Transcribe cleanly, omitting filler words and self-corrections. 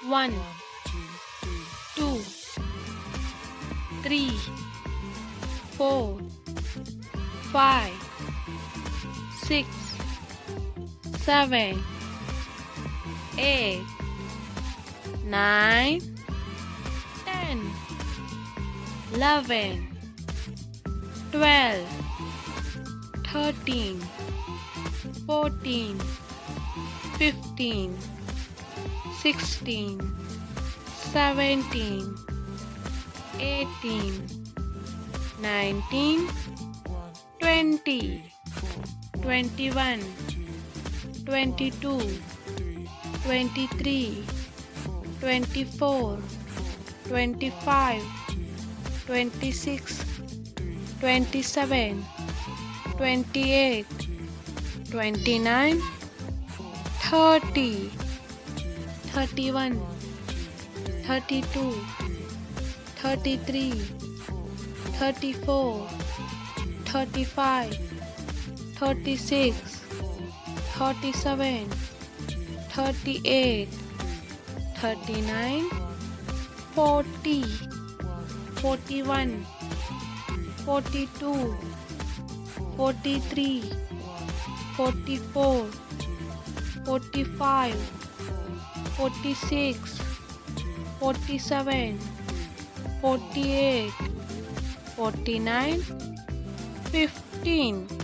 1, 2, 3, 4, 5, 6, 7, 8, 9, 10, 11, 12, 13, 14, 15, 16, 17, 18, 19, 20, 21, 22, 23, 24, 25, 26, 27, 28, 29, 30, 31, 32, 33, 34, 35, 36, 37, 38, 39, 40, 41, 42, 43, 44, 45, 46, 47, 48, 49, 15.